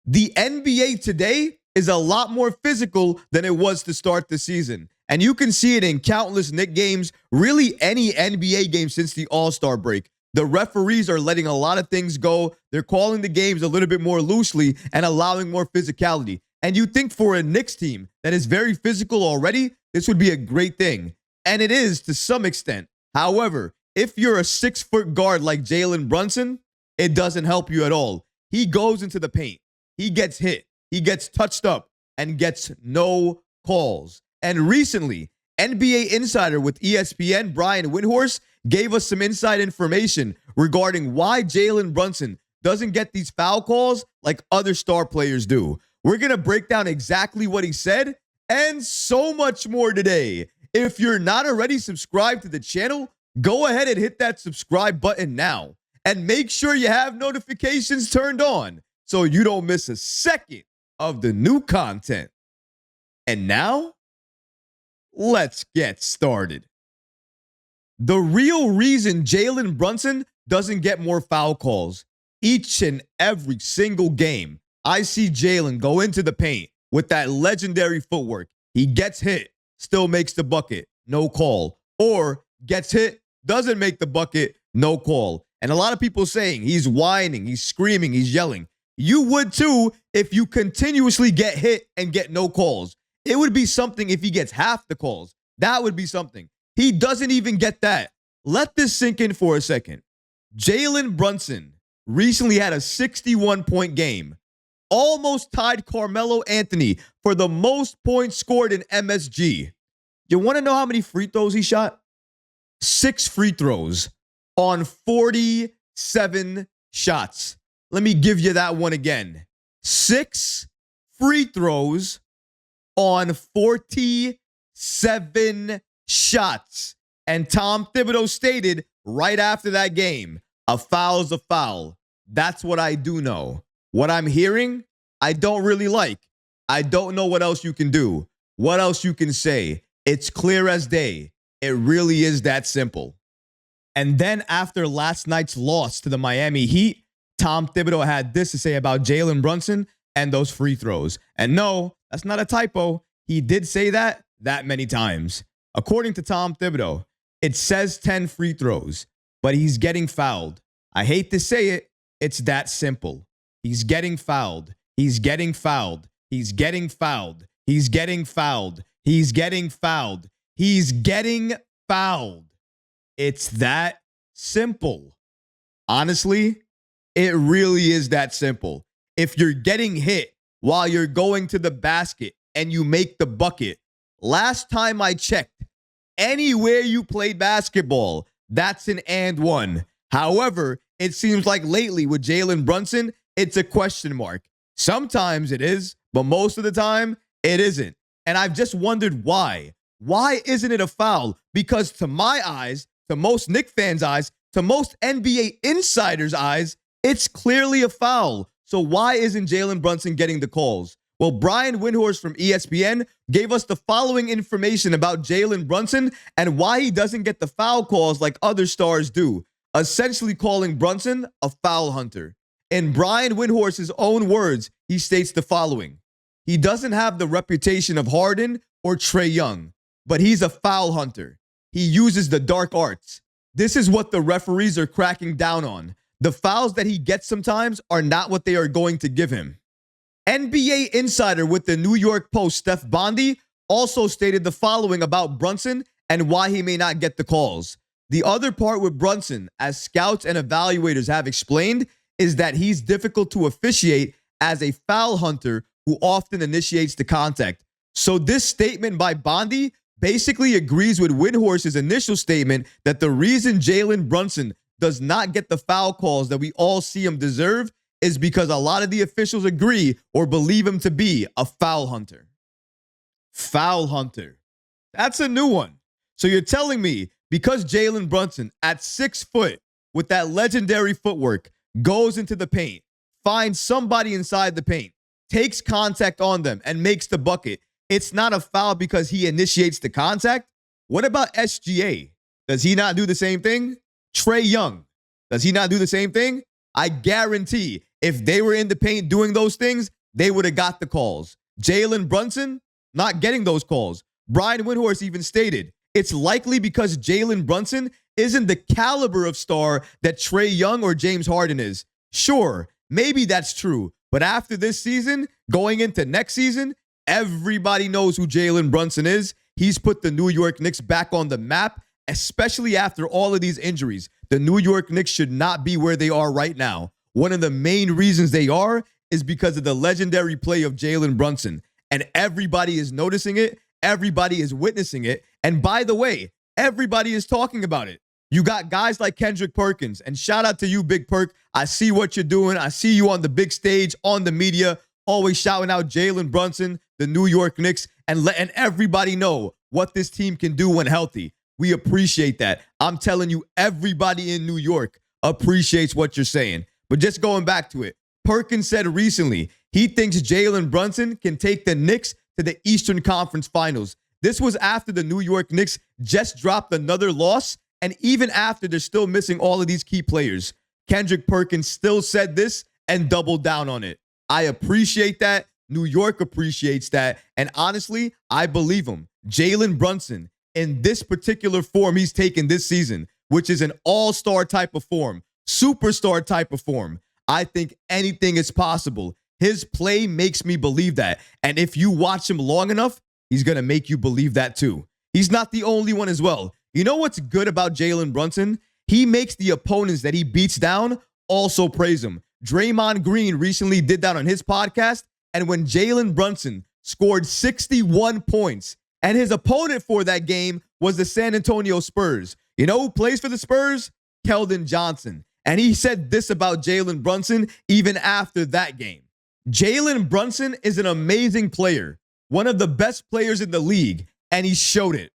The NBA today is a lot more physical than it was to start the season. And you can see it in countless Knick games, really any NBA game since the All-Star break. The referees are letting a lot of things go. They're calling the games a little bit more loosely and allowing more physicality. And you think for a Knicks team that is very physical already, this would be a great thing. And it is to some extent. However, if you're a 6-foot guard like Jalen Brunson, it doesn't help you at all. He goes into the paint. He gets hit. He gets touched up and gets no calls. And recently, NBA Insider with ESPN Brian Windhorst gave us some inside information regarding why Jalen Brunson doesn't get these foul calls like other star players do. We're going to break down exactly what he said and so much more today. If you're not already subscribed to the channel, go ahead and hit that subscribe button now. And make sure you have notifications turned on so you don't miss a second of the new content. And now, let's get started. The real reason Jalen Brunson doesn't get more foul calls, each and every single game, I see Jalen go into the paint with that legendary footwork. He gets hit, still makes the bucket, no call. Or gets hit, doesn't make the bucket, no call. And a lot of people saying he's whining, he's screaming, he's yelling. You would too if you continuously get hit and get no calls. It would be something if he gets half the calls. That would be something. He doesn't even get that. Let this sink in for a second. Jalen Brunson recently had a 61-point game. Almost tied Carmelo Anthony for the most points scored in MSG. You want to know how many free throws he shot? 6 free throws on 47 shots. Let me give you that one again. 6 free throws on 47 shots. And Tom Thibodeau stated right after that game, a foul's a foul. That's what I do know. What I'm hearing, I don't really like. I don't know what else you can do. What else you can say. It's clear as day. It really is that simple. And then after last night's loss to the Miami Heat, Tom Thibodeau had this to say about Jalen Brunson and those free throws. And no, that's not a typo. He did say that many times. According to Tom Thibodeau, it says 10 free throws, but he's getting fouled. I hate to say it, it's that simple. He's getting fouled. He's getting fouled. He's getting fouled. He's getting fouled. He's getting fouled. He's getting fouled. It's that simple. Honestly, it really is that simple. If you're getting hit while you're going to the basket and you make the bucket, last time I checked, anywhere you played basketball, that's an and one. However, it seems like lately with Jalen Brunson, it's a question mark. Sometimes it is, but most of the time, it isn't. And I've just wondered why. Why isn't it a foul? Because to my eyes, to most Knicks fans' eyes, to most NBA insiders' eyes, it's clearly a foul. So why isn't Jalen Brunson getting the calls? Well, Brian Windhorst from ESPN gave us the following information about Jalen Brunson and why he doesn't get the foul calls like other stars do, essentially calling Brunson a foul hunter. In Brian Windhorst's own words, he states the following. He doesn't have the reputation of Harden or Trae Young, but he's a foul hunter. He uses the dark arts. This is what the referees are cracking down on. The fouls that he gets sometimes are not what they are going to give him. NBA Insider with the New York Post, Steph Bondy, also stated the following about Brunson and why he may not get the calls. The other part with Brunson, as scouts and evaluators have explained, is that he's difficult to officiate as a foul hunter who often initiates the contact. So this statement by Bondy basically agrees with Windhorst's initial statement that the reason Jalen Brunson does not get the foul calls that we all see him deserve is because a lot of the officials agree or believe him to be a foul hunter. Foul hunter. That's a new one. So you're telling me because Jalen Brunson at 6 foot with that legendary footwork goes into the paint, finds somebody inside the paint, takes contact on them and makes the bucket, it's not a foul because he initiates the contact? What about SGA? Does he not do the same thing? Trae Young, does he not do the same thing? I guarantee If they were in the paint doing those things, they would have got the calls. Jalen Brunson, not getting those calls. Brian Windhorst even stated, it's likely because Jalen Brunson isn't the caliber of star that Trae Young or James Harden is. Sure, maybe that's true. But after this season, going into next season, everybody knows who Jalen Brunson is. He's put the New York Knicks back on the map, especially after all of these injuries. The New York Knicks should not be where they are right now. One of the main reasons they are is because of the legendary play of Jalen Brunson. And everybody is noticing it. Everybody is witnessing it. And by the way, everybody is talking about it. You got guys like Kendrick Perkins, and shout out to you, Big Perk. I see what you're doing. I see you on the big stage, on the media, always shouting out Jalen Brunson, the New York Knicks, and letting everybody know what this team can do when healthy. We appreciate that. I'm telling you, everybody in New York appreciates what you're saying. But just going back to it, Perkins said recently he thinks Jalen Brunson can take the Knicks to the Eastern Conference Finals. This was after the New York Knicks just dropped another loss, and even after they're still missing all of these key players. Kendrick Perkins still said this and doubled down on it. I appreciate that. New York appreciates that. And honestly, I believe him. Jalen Brunson, in this particular form he's taken this season, which is an all-star type of form, superstar type of form, I think anything is possible. His play makes me believe that. And if you watch him long enough, he's going to make you believe that too. He's not the only one as well. You know what's good about Jalen Brunson? He makes the opponents that he beats down also praise him. Draymond Green recently did that on his podcast. And when Jalen Brunson scored 61 points, and his opponent for that game was the San Antonio Spurs. You know who plays for the Spurs? Keldon Johnson. And he said this about Jalen Brunson even after that game. Jalen Brunson is an amazing player, one of the best players in the league, and he showed it.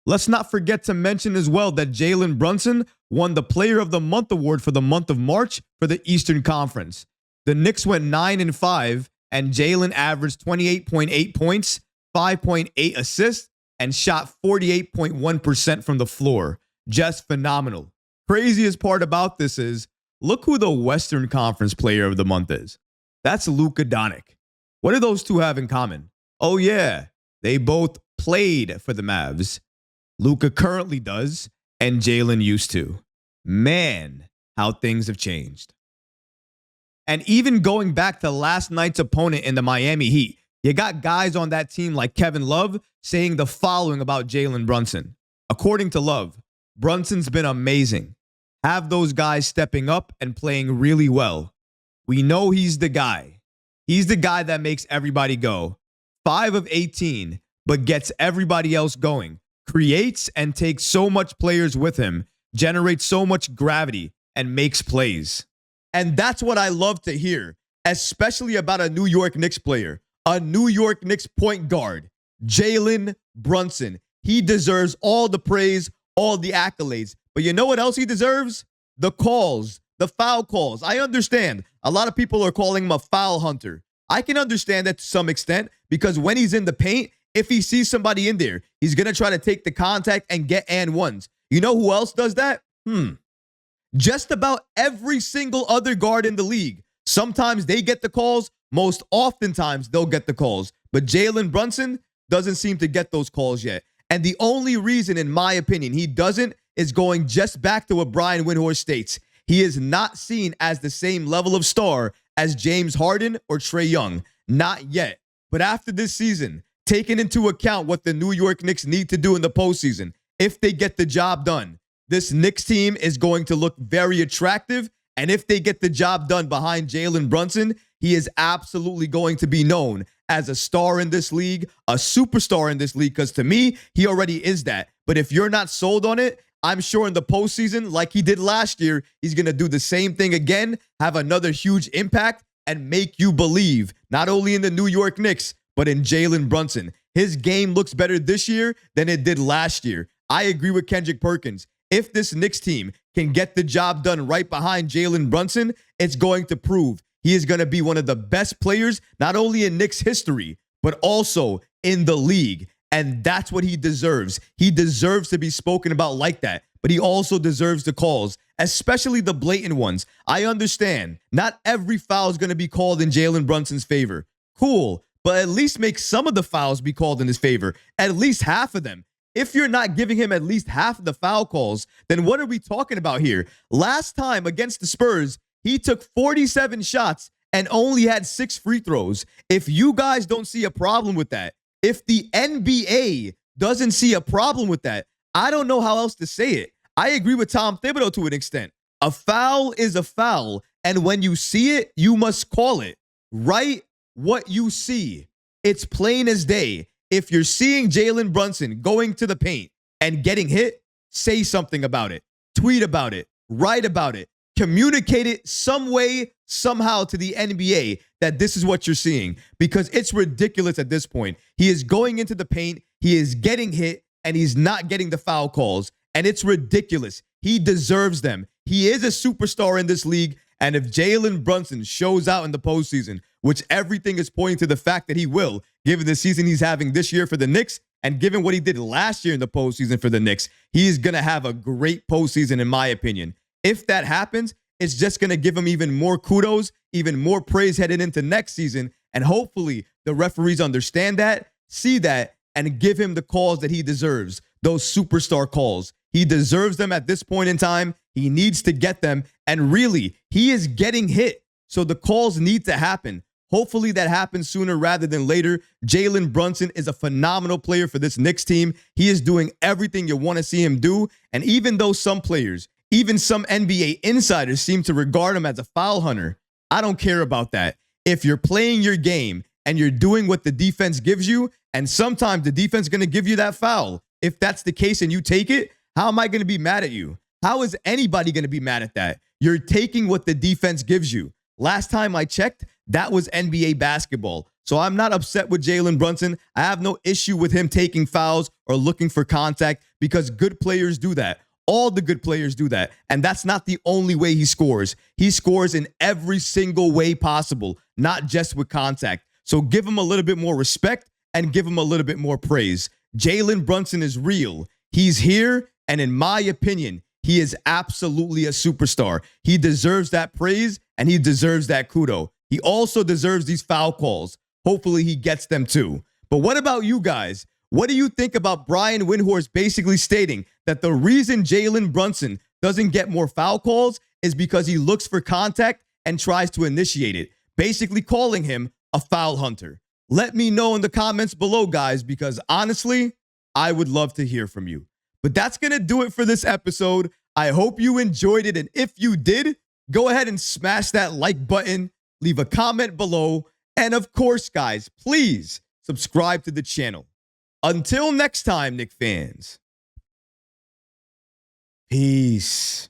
Let's not forget to mention as well that Jalen Brunson won the Player of the Month award for the month of March for the Eastern Conference. The Knicks went 9-5, and Jalen averaged 28.8 points, 5.8 assists, and shot 48.1% from the floor. Just phenomenal. Craziest part about this is, look who the Western Conference Player of the Month is. That's Luka Doncic. What do those two have in common? Oh yeah, they both played for the Mavs. Luka currently does, and Jalen used to. Man, how things have changed. And even going back to last night's opponent in the Miami Heat, you got guys on that team like Kevin Love saying the following about Jalen Brunson. According to Love, Brunson's been amazing. Have those guys stepping up and playing really well. We know he's the guy. He's the guy that makes everybody go. 5 of 18, but gets everybody else going. Creates and takes so much players with him, generates so much gravity, and makes plays. And that's what I love to hear, especially about a New York Knicks player, a New York Knicks point guard, Jalen Brunson. He deserves all the praise, all the accolades. But you know what else he deserves? The calls, the foul calls. I understand. A lot of people are calling him a foul hunter. I can understand that to some extent because when he's in the paint, if he sees somebody in there, he's going to try to take the contact and get and ones. You know who else does that? Just about every single other guard in the league. Sometimes they get the calls. Most oftentimes they'll get the calls. But Jalen Brunson doesn't seem to get those calls yet. And the only reason, in my opinion, he doesn't is going just back to what Brian Windhorst states. He is not seen as the same level of star as James Harden or Trae Young. Not yet. But after this season, taking into account what the New York Knicks need to do in the postseason, if they get the job done, this Knicks team is going to look very attractive. And if they get the job done behind Jalen Brunson, he is absolutely going to be known as a star in this league, a superstar in this league, because to me, he already is that. But if you're not sold on it, I'm sure in the postseason, like he did last year, he's going to do the same thing again, have another huge impact, and make you believe, not only in the New York Knicks, but in Jalen Brunson. His game looks better this year than it did last year. I agree with Kendrick Perkins. If this Knicks team can get the job done right behind Jalen Brunson, it's going to prove he is going to be one of the best players, not only in Knicks history, but also in the league. And that's what he deserves. He deserves to be spoken about like that. but he also deserves the calls, especially the blatant ones. I understand. Not every foul is going to be called in Jalen Brunson's favor. Cool, but at least make some of the fouls be called in his favor. At least half of them. If you're not giving him at least half of the foul calls, then what are we talking about here? Last time against the Spurs, he took 47 shots and only had 6 free throws. If you guys don't see a problem with that, if the NBA doesn't see a problem with that, I don't know how else to say it. I agree with Tom Thibodeau to an extent. A foul is a foul, and when you see it, you must call it. Write what you see. It's plain as day. If you're seeing Jalen Brunson going to the paint and getting hit, say something about it. Tweet about it. Write about it. Communicate it some way, somehow to the NBA that this is what you're seeing, because it's ridiculous at this point. He is going into the paint, he is getting hit, and he's not getting the foul calls, and it's ridiculous. He deserves them. He is a superstar in this league, and if Jalen Brunson shows out in the postseason, which everything is pointing to the fact that he will, given the season he's having this year for the Knicks, and given what he did last year in the postseason for the Knicks, he is going to have a great postseason, in my opinion. If that happens, it's just going to give him even more kudos, even more praise headed into next season. And hopefully the referees understand that, see that, and give him the calls that he deserves, those superstar calls. He deserves them at this point in time. He needs to get them. And really, he is getting hit. So the calls need to happen. Hopefully that happens sooner rather than later. Jalen Brunson is a phenomenal player for this Knicks team. He is doing everything you want to see him do. And even though some players, even some NBA insiders seem to regard him as a foul hunter, I don't care about that. If you're playing your game and you're doing what the defense gives you, and sometimes the defense is going to give you that foul, if that's the case and you take it, how am I going to be mad at you? How is anybody going to be mad at that? You're taking what the defense gives you. Last time I checked, that was NBA basketball. So I'm not upset with Jalen Brunson. I have no issue with him taking fouls or looking for contact, because good players do that. All the good players do that. And that's not the only way he scores. He scores in every single way possible, not just with contact. So give him a little bit more respect and give him a little bit more praise. Jalen Brunson is real. He's here. And in my opinion, he is absolutely a superstar. He deserves that praise and he deserves that kudo. He also deserves these foul calls. Hopefully he gets them too. But what about you guys? What do you think about Brian Windhorst basically stating that the reason Jalen Brunson doesn't get more foul calls is because he looks for contact and tries to initiate it, basically calling him a foul hunter? Let me know in the comments below, guys, because honestly, I would love to hear from you. But that's going to do it for this episode. I hope you enjoyed it. And if you did, go ahead and smash that like button, leave a comment below. And of course, guys, please subscribe to the channel. Until next time, Knick fans. Peace.